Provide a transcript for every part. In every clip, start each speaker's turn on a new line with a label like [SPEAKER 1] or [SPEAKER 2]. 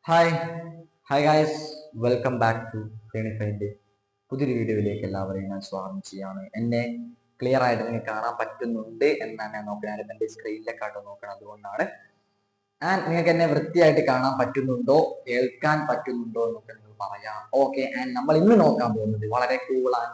[SPEAKER 1] Hi hi guys, welcome back to ലേണിഫൈൻ്റെ പുതിയൊരു വീഡിയോയിലേക്ക് എല്ലാവരെയും ഞാൻ സ്വാഗതം ചെയ്യാണ്. എന്നെ ക്ലിയർ ആയിട്ട് നിങ്ങൾക്ക് കാണാൻ പറ്റുന്നുണ്ട് എന്നാണ് ഞാൻ നോക്കുന്നത്. എൻ്റെ സ്ക്രീനിലേക്കാട്ടോ നോക്കണം, അതുകൊണ്ടാണ്. ആൻഡ് നിങ്ങൾക്ക് എന്നെ വൃത്തിയായിട്ട് കാണാൻ പറ്റുന്നുണ്ടോ, കേൾക്കാൻ പറ്റുന്നുണ്ടോ എന്നൊക്കെ നിങ്ങൾ പറയാം. ഓക്കെ, ആൻഡ് നമ്മൾ ഇന്ന് നോക്കാൻ പോകുന്നത് വളരെ കൂളാൻ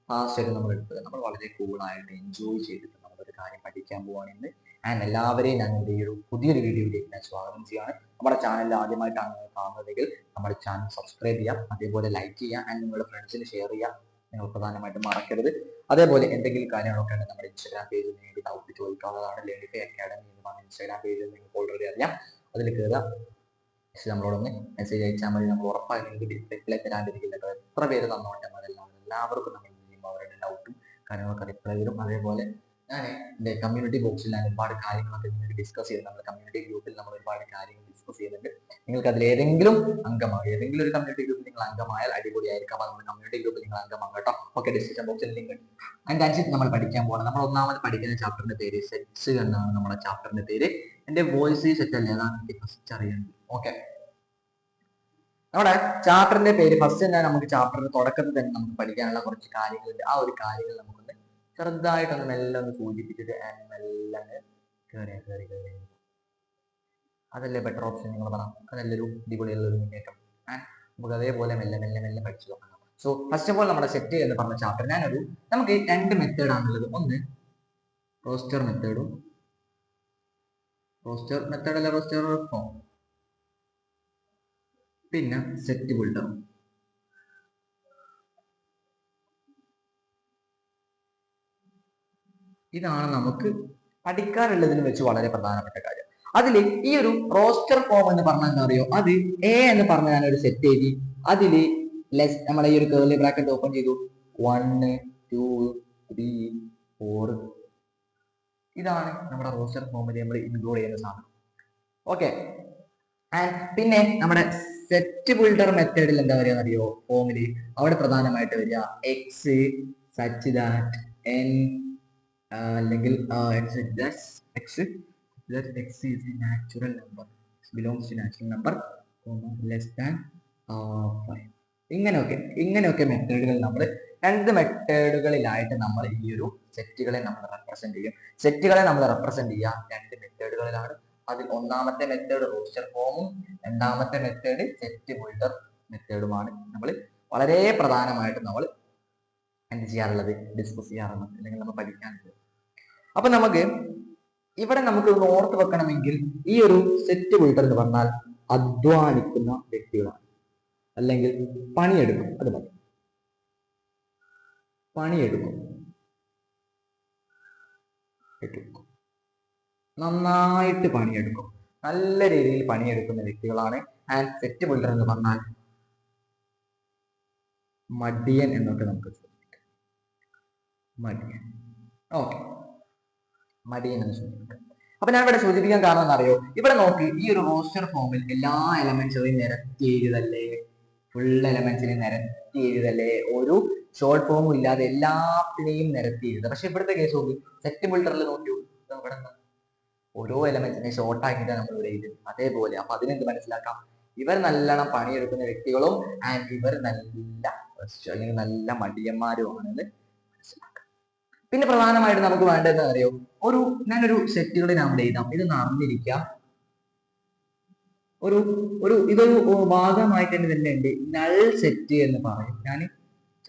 [SPEAKER 1] ഫാസ്റ്റ് നമ്മൾ എടുത്തത്. നമ്മൾ വളരെ കൂളായിട്ട് എൻജോയ് ചെയ്തിട്ട് നമ്മളൊരു കാര്യം പഠിക്കാൻ പോവാണ് ഇന്ന്. ആൻഡ് എല്ലാവരെയും ഞങ്ങളുടെ ഈ ഒരു പുതിയൊരു വീഡിയോയിലേക്ക് ഞാൻ സ്വാഗതം ചെയ്യാണ്. നമ്മുടെ ചാനൽ ആദ്യമായിട്ടാണ് നിങ്ങൾ കാണുന്നതെങ്കിൽ നമ്മുടെ ചാനൽ സബ്സ്ക്രൈബ് ചെയ്യാം, അതേപോലെ ലൈക്ക് ചെയ്യാം, ആൻഡ് നിങ്ങളുടെ ഫ്രണ്ട്സിന് ഷെയർ ചെയ്യാം. നിങ്ങൾ പ്രധാനമായിട്ടും മറക്കരുത്. അതേപോലെ എന്തെങ്കിലും കാര്യങ്ങളൊക്കെ ഉണ്ടെങ്കിൽ നമ്മുടെ ഇൻസ്റ്റാഗ്രാം പേജിൽ നിങ്ങൾക്ക് ഡൗട്ട് ചോദിക്കാവുന്നതാണ്. ലേണിഫൈ അക്കാഡമി എന്നാണ് ഇൻസ്റ്റാഗ്രാം പേജിൽ നിങ്ങൾക്ക് ഓൾറെഡി അറിയാം. അതിൽ കയറുക, നമ്മളോടൊന്ന് മെസ്സേജ് അയച്ചാൽ മതി. നമ്മൾ ഉറപ്പായി നിങ്ങൾക്ക് റിപ്ലൈ തരാണ്ടിരിക്കില്ല. എത്ര പേര് തന്നോട്ടെ, എല്ലാവർക്കും നമ്മൾ അവരുടെ ഡൗട്ടും കാര്യങ്ങളൊക്കെ റിപ്ലൈ തരും. അതേപോലെ ഞാൻ എൻ്റെ കമ്മ്യൂണിറ്റി ബോക്സിൽ ഞാൻ ഒരുപാട് കാര്യങ്ങളൊക്കെ നിങ്ങൾക്ക് ഡിസ്കസ് ചെയ്ത് നമ്മുടെ കമ്മ്യൂണിറ്റി ഗ്രൂപ്പിൽ നമ്മൾ ഒരുപാട് കാര്യങ്ങൾ ഡിസ്കസ് ചെയ്യുന്നുണ്ട്. നിങ്ങൾക്ക് അതിൽ ഏതെങ്കിലും അംഗമായി ഏതെങ്കിലും ഒരു കമ്മ്യൂണിറ്റി ഗ്രൂപ്പിൽ നിങ്ങൾ അംഗമായാൽ അടിപൊളിയായിരിക്കും. അപ്പോൾ നമ്മുടെ കമ്മ്യൂണിറ്റി ഗ്രൂപ്പിൽ നിങ്ങൾ അംഗമാകും കേട്ടോ. ഓക്കെ, ഡിസ്ക്രിപ്ഷൻ ബോക്സിൽ ലിങ്ക് ഉണ്ട്. ആൻഡ് ആൻസി നമ്മൾ പഠിക്കാൻ പോകണം. നമ്മൾ ഒന്നാമത് പഠിക്കുന്ന ചാപ്റ്ററിന്റെ പേര് സെറ്റ്സ് എന്നാണ്. നമ്മുടെ ചാപ്റ്ററിന്റെ പേര്. എൻ്റെ വോയിസ് സെറ്റ് അല്ലേ, അതാണ് എനിക്ക് ഫസ്റ്റ് അറിയുന്നത്. ഓക്കെ, നമ്മുടെ ചാപ്റ്ററിന്റെ പേര് ഫസ്റ്റ് തന്നെ നമുക്ക് ചാപ്റ്ററിന്റെ തുടക്കത്തിൽ തന്നെ നമുക്ക് പഠിക്കാനുള്ള കുറച്ച് കാര്യങ്ങളുണ്ട്. ആ ഒരു കാര്യങ്ങൾ നമുക്കൊന്ന് ചെറുതായിട്ടൊന്ന് മെല്ലെ ഒന്ന് സൂചിപ്പിച്ചിട്ട് മെല്ലെ കയറി അതല്ലേ ബെറ്റർ ഓപ്ഷൻ, നിങ്ങൾ പറ. അതല്ലേ ഒരു അടിപൊളിയുള്ള ഒരു മുന്നേറ്റം. നമുക്ക് അതേപോലെ മെല്ലെ മെല്ലെ മെല്ലെ പഠിച്ചു നോക്കണം. സോ ഫസ്റ്റ് ഓഫ് ഓൾ നമ്മുടെ സെറ്റ് എന്ന് പറഞ്ഞ ചാപ്റ്റർ നമുക്ക് രണ്ട് മെത്തേഡ് ആണുള്ളത്. ഒന്ന് റോസ്റ്റർ മെത്തേഡും റോസ്റ്റർ ഫോം, പിന്നെ സെറ്റ് ബിൽഡർ. ഇതാണ് നമുക്ക് പഠിക്കാനുള്ളതിന് വെച്ച് വളരെ പ്രധാനപ്പെട്ട കാര്യം. അതിൽ ഈ ഒരു റോസ്റ്റർ ഫോം എന്ന് പറഞ്ഞാൽ എന്താ അറിയോ, അത് എ എന്ന് പറഞ്ഞ ഞാനൊരു സെറ്റ് എഴുതി. അതിൽ നമ്മളെ ഈ ഒരു കേർലി ബ്രാക്കറ്റ് ഓപ്പൺ ചെയ്തു. 1 2 3 4. ഇതാണ് നമ്മുടെ റോസ്റ്റർ ഫോമിൽ നമ്മൾ ഇൻക്ലൂഡ് ചെയ്യുന്ന സാധനം. ഓക്കെ, ആൻഡ് പിന്നെ നമ്മുടെ സെറ്റ് ബിൽഡർ മെത്തേഡിൽ എന്താ പറയുക അറിയോ, ഫോമില് അവിടെ പ്രധാനമായിട്ട് വരിക എക്സ് സച്ച് ദാറ്റ് എൻ അല്ലെങ്കിൽ x is a natural number, belongs to natural number, less than 5. ഇങ്ങനെയൊക്കെ മെത്തേഡുകൾ നമ്മൾ രണ്ട് മെത്തേഡുകളിലായിട്ട് നമ്മൾ ഈ ഒരു സെറ്റുകളെ നമ്മൾ റെപ്രസെന്റ് ചെയ്യും. സെറ്റുകളെ നമ്മൾ റെപ്രസെന്റ് ചെയ്യുക രണ്ട് മെത്തേഡുകളിലാണ്. അതിൽ ഒന്നാമത്തെ മെത്തേഡ് റോസ്റ്റർ ഫോമും രണ്ടാമത്തെ മെത്തേഡ് സെറ്റ് ബിൽഡർ മെത്തേഡുമാണ് നമ്മൾ വളരെ പ്രധാനമായിട്ട് നമ്മൾ എന്ത് ചെയ്യാറുള്ളത്, ഡിസ്കസ് ചെയ്യാറുള്ളത്, അല്ലെങ്കിൽ നമ്മൾ പഠിക്കാനുള്ളത്. അപ്പൊ ഇവിടെ നമുക്ക് ഓർത്ത് വെക്കണമെങ്കിൽ ഈ ഒരു സെറ്റ് ബിൽഡർ എന്ന് പറഞ്ഞാൽ അധ്വാനിക്കുന്ന വ്യക്തികളാണ്, അല്ലെങ്കിൽ പണിയെടുക്കും. അത് മതി, പണിയെടുക്കും, നന്നായിട്ട് പണിയെടുക്കും, നല്ല രീതിയിൽ പണിയെടുക്കുന്ന വ്യക്തികളാണ്. ആൻഡ് സെറ്റ് ബിൽഡർ എന്ന് പറഞ്ഞാൽ മടിയൻ എന്നൊക്കെ നമുക്ക് ചോദിക്കാം. മടിയൻ, ഓക്കെ, മടിയൻ എന്ന് സൂചിപ്പിക്കാം. അപ്പൊ ഞാൻ ഇവിടെ സൂചിപ്പിക്കാൻ കാരണം എന്നറിയോ, ഇവിടെ നോക്ക്, ഈ ഒരു റോസ്റ്റർ ഫോമിൽ എല്ലാ എലമെന്റ്സും നിരത്തി എഴുതല്ലേ, ഫുൾ എലമെന്റ്സിനെ നിരത്തി എഴുതല്ലേ, ഒരു ഷോർട്ട് ഫോമും ഇല്ലാതെ എല്ലാത്തിനെയും നിരത്തി എഴുതുക. പക്ഷെ ഇവിടുത്തെ കേസ് നോക്കി, സെറ്റ് ബിൽഡറിൽ നോക്കിയോ, ഇവിടെ ഓരോ എലമെന്റ്സിനെ ഷോർട്ട് ആക്കിയിട്ടാണ് നമ്മൾ ഇവിടെ എഴുതുന്നത്. അതേപോലെ അപ്പൊ അതിനെന്ത് മനസ്സിലാക്കാം, ഇവർ നല്ലോണം പണിയെടുക്കുന്ന വ്യക്തികളും ആൻഡ് ഇവർ നല്ല അല്ലെങ്കിൽ നല്ല മടിയന്മാരുമാണെന്ന് മനസ്സിലാക്കാം. പിന്നെ പ്രധാനമായിട്ട് നമുക്ക് വേണ്ടത് അറിയോ, ഞാനൊരു സെറ്റുകളെ നമ്മൾ എഴുതാം. ഇത് അറിഞ്ഞിരിക്കാം, ഇതൊരു ഭാഗമായിട്ട് തന്നെ ഉണ്ട്. നൾ സെറ്റ് എന്ന് പറയും. ഞാൻ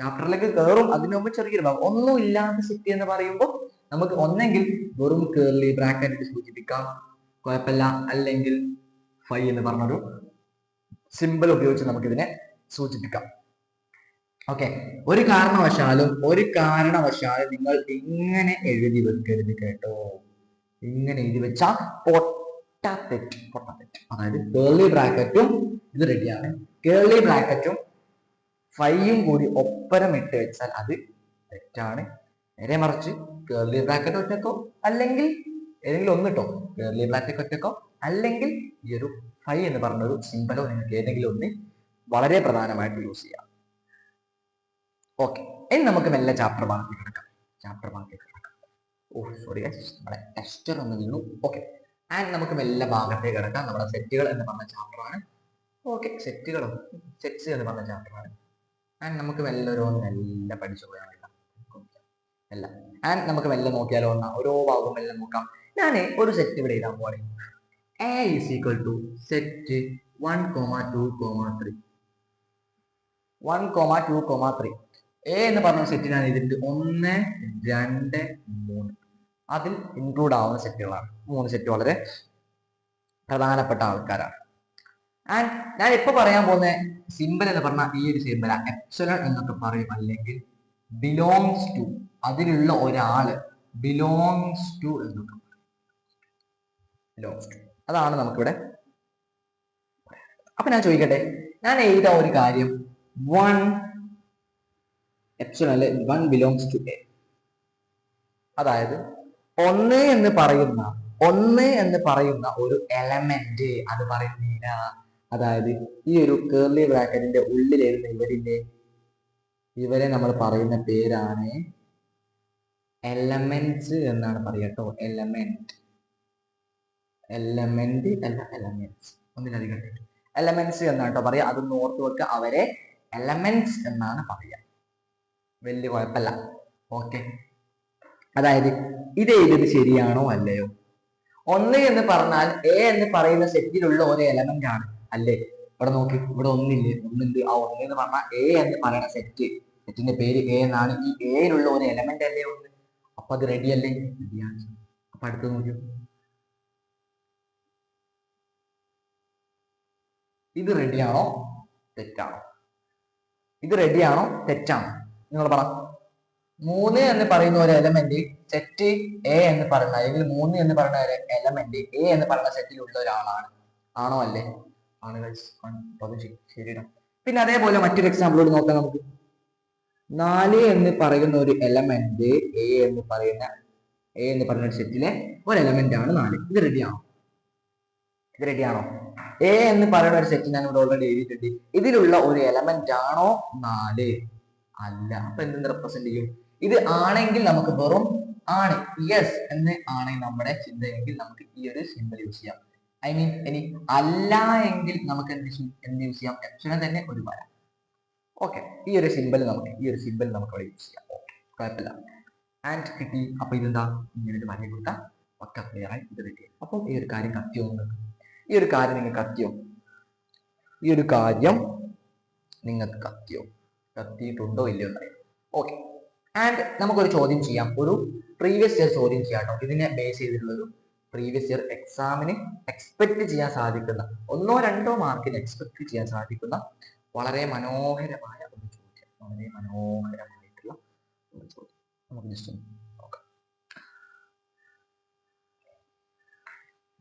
[SPEAKER 1] ചാപ്റ്ററിലേക്ക് കയറും, അതിന് മുമ്പ് ചെറിയൊരു ഭാഗം. ഒന്നും ഇല്ലാത്ത സെറ്റ് എന്ന് പറയുമ്പോൾ നമുക്ക് ഒന്നെങ്കിൽ വെറും കേർലി ബ്രാക്കറ്റ് സൂചിപ്പിക്കാം, കുഴപ്പമില്ല, അല്ലെങ്കിൽ ഫൈ എന്ന് പറഞ്ഞൊരു സിമ്പിൾ ഉപയോഗിച്ച് നമുക്കിതിനെ സൂചിപ്പിക്കാം. ഓക്കെ, ഒരു കാരണവശാലും നിങ്ങൾ ഇങ്ങനെ എഴുതി വെക്കരുത് കേട്ടോ. ഇങ്ങനെ എഴുതി വെച്ചാൽ പൊട്ടത്തെറ്റ്. അതായത് കേർലി ബ്രാക്കറ്റും ഇത് റെഡിയാണ്, കേർലി ബ്രാക്കറ്റും ഫൈയും കൂടി ഒപ്പരം ഇട്ട് വെച്ചാൽ അത് തെറ്റാണ്. നേരെ മറിച്ച് കേർലി ബ്രാക്കറ്റ് ഒറ്റക്കോ അല്ലെങ്കിൽ ഏതെങ്കിലും ഒന്നിട്ടോ, കേർലി ബ്രാക്കറ്റ് ഒറ്റക്കോ അല്ലെങ്കിൽ ഈ ഒരു ഫൈ എന്ന് പറഞ്ഞൊരു സിമ്പലോ നിങ്ങൾക്ക് ഏതെങ്കിലും ഒന്ന് വളരെ പ്രധാനമായിട്ട് യൂസ് ചെയ്യാം. ഓക്കെ, ഇനി നമുക്ക് മെല്ലെ ചാപ്റ്റർ ഭാഗത്തേക്ക് കിടക്കാം. നമ്മുടെ ടെസ്റ്റർ ഒന്ന് വീണു. ഓക്കെ, ആൻഡ് നമുക്ക് മെല്ലെ ഭാഗത്തേക്ക് കിടക്കാം. നമ്മുടെ സെറ്റുകൾ എന്ന് പറഞ്ഞ ചാപ്റ്റർ ആണ്. ഓക്കെ, സെറ്റ്സ് എന്ന് പറഞ്ഞ ചാപ്റ്ററാണ്. ആൻഡ് നമുക്ക് മെല്ലെ പഠിച്ചു പോയാൽ അല്ല. ആൻഡ് നമുക്ക് മെല്ലെ നോക്കിയാലോ ഓരോ ഭാഗവും മെല്ലെ നോക്കാം. ഞാൻ ഒരു സെറ്റ് ഇവിടെ എഴുതാൻ പോവാണ്. A is equal to set 1, 2, 3. 1, 2, 3. A എന്ന് പറഞ്ഞ സെറ്റ് ഞാൻ എഴുതിയിട്ട് 1, 2, 3. അതിൽ ഇൻക്ലൂഡ് ആവുന്ന സെറ്റുകളാണ്. 3 സെറ്റ് വളരെ പ്രധാനപ്പെട്ട ആൾക്കാരാണ്. ആൻഡ് ഞാൻ ഇപ്പൊ പറയാൻ പോകുന്ന സിമ്പിൾ എന്ന് പറഞ്ഞാൽ ഈ ഒരു സിമ്പിളാ, എപ്സിലോൺ എന്നൊക്കെ പറയും, അല്ലെങ്കിൽ ബിലോങ്സ് ടു, അതിലുള്ള ഒരാള് ബിലോങ്സ് ടു എന്നൊക്കെ ബിലോങ്സ് ടു, അതാണ് നമുക്കിവിടെ. അപ്പൊ ഞാൻ ചോദിക്കട്ടെ, ഞാൻ എഴുതാ ഒരു കാര്യം 1 എപ്സിലോൺ അല്ലെ 1 ബിലോങ്സ് ടു എ, അതായത് 1 എന്ന് പറയുന്ന ഒരു എലമെന്റ് അത് പറയുന്നില്ല. അതായത് ഈ ഒരു കേർലി ബ്രാക്കറ്റിന്റെ ഉള്ളിലിരുന്ന ഇവരെ നമ്മൾ പറയുന്ന പേരാണ് എലമെന്റ്സ് എന്നാണ് പറയട്ടോ. എലമെന്റ് അല്ല എലമെന്റ്സ്, ഒന്നിലധികം എലമെന്റ്സ് എന്നാട്ടോ പറയാ. അതൊന്ന് ഓർത്ത് വെക്കുക, അവരെ എലമെന്റ്സ് എന്നാണ് പറയാ. വലിയ കുഴപ്പമില്ല. ഓക്കെ, അതായത് ഇത് എഴുതിയത് ശരിയാണോ അല്ലയോ? 1 എന്ന് പറഞ്ഞാൽ എ എന്ന് പറയുന്ന സെറ്റിലുള്ള ഒരു എലമെന്റ് ആണ് അല്ലേ? ഇവിടെ നോക്കി, ഇവിടെ ഒന്നുണ്ട്. ആ 1 എന്ന് പറഞ്ഞാൽ എ എന്ന് പറയുന്ന സെറ്റിന്റെ പേര് എ എന്നാണ്. ഈ എയിലുള്ള ഒരു എലമെന്റ് അല്ലേ 1? അപ്പൊ അത് റെഡി അല്ലേ? റെഡിയാണ്. അപ്പൊ അടുത്ത് നോക്കിയോ, ഇത് റെഡിയാണോ തെറ്റാണോ? ഇത് റെഡിയാണോ തെറ്റാണോ? നിങ്ങൾ പറ. 3 എന്ന് പറയുന്ന ഒരു എലമെന്റ് സെറ്റ് എ എന്ന് പറയുന്ന, അല്ലെങ്കിൽ 3 എന്ന് പറയുന്ന ഒരു എലമെന്റ് എ എന്ന് പറയുന്ന സെറ്റിലുള്ള ഒരാളാണ്. ആണോ അല്ലേ? ആണ്. ശരിയാണ്. പിന്നെ അതേപോലെ മറ്റൊരു എക്സാമ്പിളോട് നോക്കാം നമുക്ക്. 4 എന്ന് പറയുന്ന ഒരു എലമെന്റ് എ എന്ന് പറയുന്ന ഒരു സെറ്റിലെ ഒരു എലമെന്റ് ആണ് 4. ഇത് റെഡിയാണോ? എ എന്ന് പറയുന്ന ഒരു സെറ്റ് ഞാൻ ഇവിടെ ഓൾറെഡി എഴുതിയിട്ടുണ്ട്. ഇതിലുള്ള ഒരു എലമെന്റ് ആണോ 4? അല്ല. അപ്പൊ എന്ത് റെപ്രസെന്റ് ചെയ്യും? ഇത് ആണെങ്കിൽ നമുക്ക് വെറും ആണ്, യെസ് എന്ന് ആണെങ്കിൽ നമ്മുടെ ചിന്തയെങ്കിൽ നമുക്ക് ഈ ഒരു സിമ്പിൾ യൂസ് ചെയ്യാം. ഐ മീൻ, ഇനി അല്ല എങ്കിൽ നമുക്ക് എന്ത് യൂസ് ചെയ്യാം? എപ്സിലോൺ തന്നെ ഒരു വര. ഓക്കെ, ഈ ഒരു സിമ്പിൾ നമുക്ക് ഇവിടെ യൂസ് ചെയ്യാം. ഓക്കെ, കുഴപ്പമില്ല. ആൻഡ് കിട്ടി. അപ്പൊ ഇതെന്താ, ഇങ്ങനെ ഒരു വര കൊടുത്താൽ ഒക്കെ ക്ലിയർ ആയി ഇത് കിട്ടി. അപ്പോൾ ഈ ഒരു കാര്യം കത്തിയോ? ഈ ഒരു കാര്യം നിങ്ങൾക്ക് കത്തിയിട്ടുണ്ടോ ഇല്ലയോ എന്നറിയാം. ഓക്കെ, ആൻഡ് നമുക്കൊരു ചോദ്യം ചെയ്യാം, ഒരു പ്രീവിയസ് ഇയർ ചോദ്യം ചെയ്യാം കേട്ടോ. ഇതിനെ ബേസ് ചെയ്തിട്ടുള്ള ഒരു പ്രീവിയസ് ഇയർ എക്സാമിന് എക്സ്പെക്ട് ചെയ്യാൻ സാധിക്കുന്ന 1 or 2 മാർക്കിന് എക്സ്പെക്ട് ചെയ്യാൻ സാധിക്കുന്ന വളരെ മനോഹരമായ ഒരു ചോദ്യം, വളരെ മനോഹരമായിട്ടുള്ള ഒരു ചോദ്യം. നമുക്ക് ജസ്റ്റ് നോക്കാം.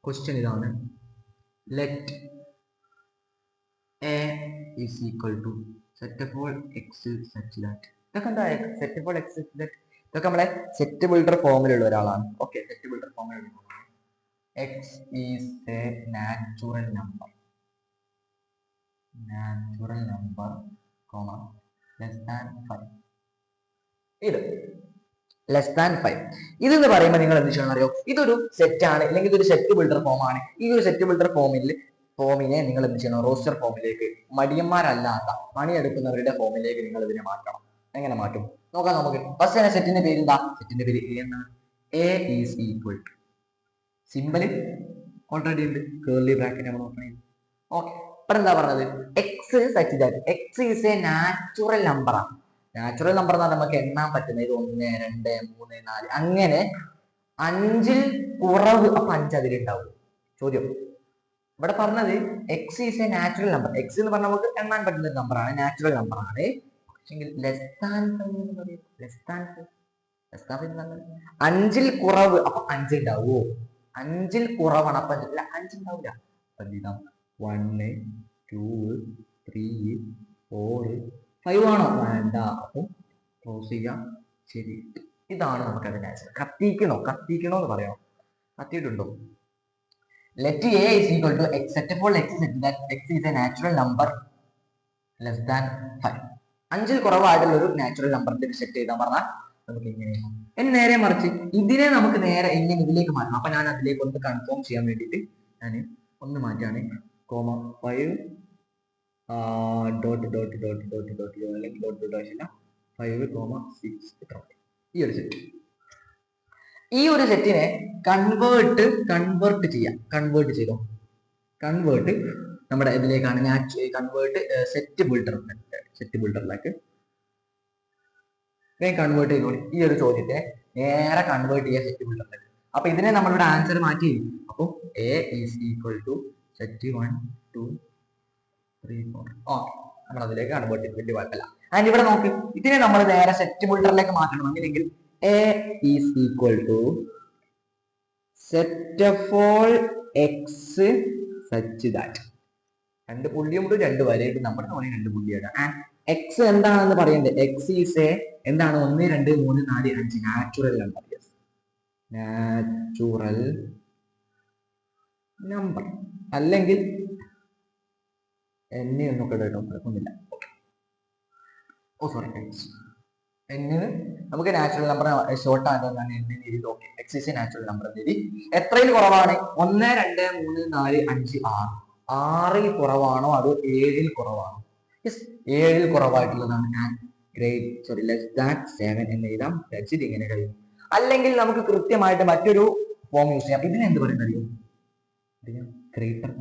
[SPEAKER 1] ക്വസ്റ്റ്യൻ ഇതാണ്. Let A is equal to set of all X such that. ഇതൊക്കെ എന്താ set of all X such that? ഇതൊക്കെ നമ്മളെ സെറ്റ് ബിൽഡർ ഫോമിലുള്ള ഒരാളാണ്. ഓക്കെ, സെറ്റ് ബിൽഡർ ഫോമിലുള്ള ഒരാളാണ്. X is a natural number comma less than 5. ഇത് ലെസ് ദാൻ 5 ഇതെന്ന് പറയുമ്പോൾ നിങ്ങൾ എന്ത് ചെയ്യണം അറിയോ? ഇതൊരു സെറ്റ് ആണ്, അല്ലെങ്കിൽ ഇതൊരു സെറ്റ് ബിൽഡർ ഫോം ആണ്. ഈ ഒരു സെറ്റ് ബിൽഡർ ഫോമിനെ നിങ്ങൾ എന്ത് ചെയ്യണം? റോസ്റ്റർ ഫോമിലേക്ക്, മടിയന്മാരല്ലാത്ത പണിയെടുക്കുന്നവരുടെ ഫോമിലേക്ക് നിങ്ങൾ ഇതിനെ മാറ്റണം. എങ്ങനെ മാറ്റും നോക്കാം നമുക്ക്. ഫസ്റ്റ് തന്നെ സെറ്റിന്റെ പേര് എന്താ? സെറ്റിന്റെ പേര് എ എന്നാണ്. A is equal to, simple already ഉണ്ട്, കേർലി ബ്രാക്കറ്റ് നമ്മൾ നോക്കണേ. ഓക്കെ, അപ്പൊ എന്താ പറഞ്ഞത്? X such that X is a natural number ആണ്. നാച്ചുറൽ നമ്പർ എന്ന് പറഞ്ഞാൽ നമുക്ക് എണ്ണാൻ പറ്റുന്നത് 1, 2, 3, 4 അങ്ങനെ 5ൽ കുറവ്. അപ്പൊ 5 അതിലുണ്ടാവും. ചോദ്യം ഇവിടെ പറഞ്ഞത് X is a natural number. X എന്ന് പറഞ്ഞാൽ നമുക്ക് എണ്ണാൻ പറ്റുന്ന ഒരു നമ്പറാണ്, നാച്ചുറൽ നമ്പർ ആണ്. ലെസ് ദാൻ 5 എന്ന് പറയും. ലെസ് ദാൻ 5ൽ കുറവ്. അപ്പൊ 5 ഉണ്ടാവോ? 5ൽ കുറവാണ്. അപ്പൊ 5 ഉണ്ടാവില്ല. അപ്പൊ എന്ത് ചെയ്താം? 1, 2, 3, 4, 5 ആണോ? വേണ്ട. അപ്പൊ ക്ലോസ് ചെയ്യാം. ശരി, ഇതാണ് നമുക്ക് അതിന്റെ ആൻസർ. കത്തിക്കണോ എന്ന് പറയാമോ? കത്തിയിട്ടുണ്ടോ? Let A is equal to X set of all X such that X is a natural number less than 5. 5ൽ കുറവായിട്ടുള്ള ഒരു നാച്ചുറൽ നമ്പറിന്റെ ഒരു സെറ്റ് എഴുതാൻ പറഞ്ഞാൽ നമുക്ക് ഇങ്ങനെയാണ്. ഇനി നേരെ മറിച്ച് ഇതിനെ നമുക്ക് നേരെ ഇങ്ങനെ ഇതിലേക്ക് മാറ്റണം. അപ്പൊ ഞാൻ അതിലേക്ക് ഒന്ന് കൺഫേം ചെയ്യാൻ വേണ്ടിയിട്ട് ഞാൻ ഒന്ന് മാറ്റാണ്. കോമ 5 ഡോട്ട് അല്ലെങ്കിൽ ഡോട്ട് ആവശ്യമില്ല 5,6 ഇത്ര ഈ ഒരു സെറ്റ്. ഈ ഒരു സെറ്റിനെ കൺവേർട്ട് ചെയ്യാം. കൺവേർട്ട് ചെയ്തോ. കൺവേർട്ട് നമ്മുടെ ഇതിലേക്കാണ് കൺവേർട്ട് സെറ്റ് ബിൽഡറിലേക്ക് കൺവേർട്ട് ചെയ്തോളി. ഈ ഒരു ചോദ്യത്തെ നേരെ കൺവേർട്ട് ചെയ്യാൻ സെറ്റ് ബിൽഡറിലേക്ക്. അപ്പൊ ഇതിനെ നമ്മളിവിടെ ആൻസർ മാറ്റി. അപ്പോൾ A is equal to set 1 2 3 4. Okay, നമ്മൾ അതിലേക്ക് കൺവേർട്ട് ചെയ്ത് വലിയ കുഴപ്പമില്ല. ആൻഡ് ഇവിടെ നോക്ക്, ഇതിനെ നമ്മൾ നേരെ സെറ്റ് ബിൽഡറിലേക്ക് മാറ്റണം. അങ്ങനെയെങ്കിൽ A is equal to set of all X such that. രണ്ട് പുള്ളിയുണ്ട്, രണ്ട് വരയിട്ട് നമ്മുടെ രണ്ട് പുള്ളിയാണ്. ആൻഡ് എക്സ് എന്താണെന്ന് പറയണ്ടേ? എക്സ് ഈസ് എ എന്താണ്? 1 2 3 4 5 നാച്ചുറൽ നമ്പർ. നാച്ചുറൽ നമ്പർ അല്ലെങ്കിൽ എന്നെ ഒന്നൊക്കെ കേട്ടോ, കുഴപ്പമൊന്നുമില്ല. ഓ സോറി, എന്നിന് നമുക്ക് നാച്ചുറൽ നമ്പർ ഷോർട്ട് ആയതുകൊണ്ടാണ് എന്നെ എഴുതി. Okay, X is a natural number എഴുതി. എത്രയിൽ കുറവാണ്? 1 2 3 4 5 6. 6ൽ കുറവാണോ അതോ 7ൽ കുറവാണോ? യെസ്, 7ൽ കുറവായിട്ടുള്ളതാണ്. ലെസ് ദാൻ 7 എന്ന് എഴുതാം. ഇങ്ങനെ കഴിയും. അല്ലെങ്കിൽ നമുക്ക് കൃത്യമായിട്ട് മറ്റൊരു ഫോം യൂസ് ചെയ്യാം. ഇതിനെ എന്ത് പറയുന്നത് അറിയോ? ഗ്രേറ്റർ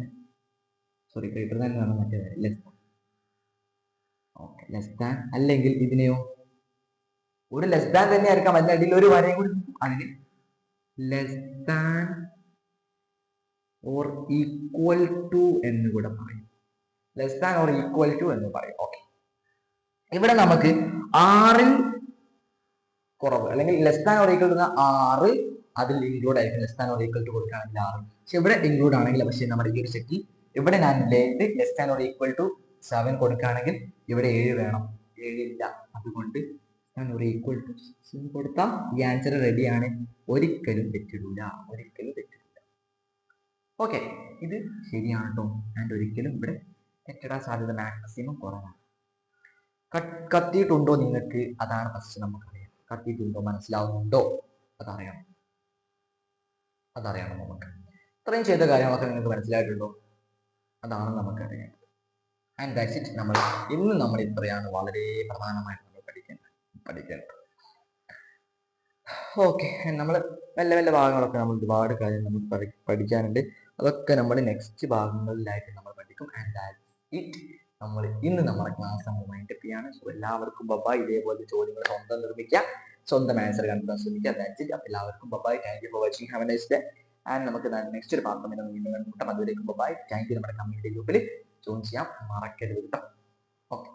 [SPEAKER 1] ദാൻ എന്നാണ് മറ്റേ less than. Okay, less than. അല്ലെങ്കിൽ ഇതിനെയോ ഒരു ലെസ് ദാൻ തന്നെ ആയിരിക്കാം, അല്ല ഇതിൽ ഒരു വരയും കൂടി അതിന് less than or equal to എന്ന് കൂടെ പറയും. Less than or equal to എന്ന് പറയും. ഓക്കെ, ഇവിടെ നമുക്ക് 6ൽ കുറവ് അല്ലെങ്കിൽ less than or equal to 6 അതിൽ ഇൻക്ലൂഡ് ആയിരിക്കും. Less than or equal to കൊടുക്കുകയാണെങ്കിൽ 6, പക്ഷെ ഇവിടെ ഇൻക്ലൂഡ് ആണെങ്കിൽ, പക്ഷേ നമ്മുടെ ഈ ഒരു സെറ്റിൽ ഇവിടെ ഞാൻ less than or equal to 7 കൊടുക്കുകയാണെങ്കിൽ ഇവിടെ 7 വേണം. 7 ഇല്ല, അതുകൊണ്ട് ഒരു ഈക്വൽ ടു 6 കൊടുത്താൽ ഈ ആൻസർ റെഡിയാണ്. ഒരിക്കലും തെറ്റിടില്ല. ഓക്കെ, ഇത് ശരിയാണ് കേട്ടോ. ആൻഡ് ഒരിക്കലും ഇവിടെ തെറ്റിടാൻ സാധ്യത മാക്സിമം കുറവാണ്. കത്തിയിട്ടുണ്ടോ നിങ്ങൾക്ക്? അതാണ് ഫസ്റ്റ് നമുക്കറിയാം. കത്തിയിട്ടുണ്ടോ, മനസ്സിലാവുന്നുണ്ടോ, അതറിയണം നമുക്ക്. ഇത്രയും ചെയ്ത കാര്യങ്ങളൊക്കെ നിങ്ങൾക്ക് മനസ്സിലായിട്ടുണ്ടോ? അതാണ് നമുക്കറിയാം. And that's it. ഇന്ന് നമ്മൾ ഇത്രയാണ് വളരെ പ്രധാനമായിട്ട് നമ്മൾ പഠിക്കേണ്ടത്. ഓക്കെ, നമ്മൾ വല്ല ഭാഗങ്ങളൊക്കെ നമ്മൾ ഒരുപാട് കാര്യം നമ്മൾ പഠിക്കാനുണ്ട്. അതൊക്കെ നമ്മൾ നെക്സ്റ്റ് ഭാഗങ്ങളിലായിട്ട് നമ്മൾ പഠിക്കും. And that's it. ഇന്ന് നമ്മുടെ ക്ലാസ് നമ്മൾ മൈൻഡപ്പ് ചെയ്യാണ്. സോ എല്ലാവർക്കും ബൈ. ഇതേപോലെ ചോദ്യങ്ങൾ സ്വന്തം നിർമ്മിക്കുക, സ്വന്തം ആൻസർ കണ്ടെത്താൻ ശ്രമിക്കുക. That's it. അപ്പോൾ എല്ലാവർക്കും bye. Thank you for watching. Have a nice day. And നമുക്ക് നെക്സ്റ്റ് ഒരു ഭാഗം വീണ്ടും കണ്ടുമുട്ടാം. അതുവരേക്കും ബൈ. Thank you. നമ്മുടെ കമ്മ്യൂണിറ്റി ഗ്രൂപ്പിൽ ജോയിൻ ചെയ്യാം മറക്കരുത് കേട്ടോ. ഓക്കെ.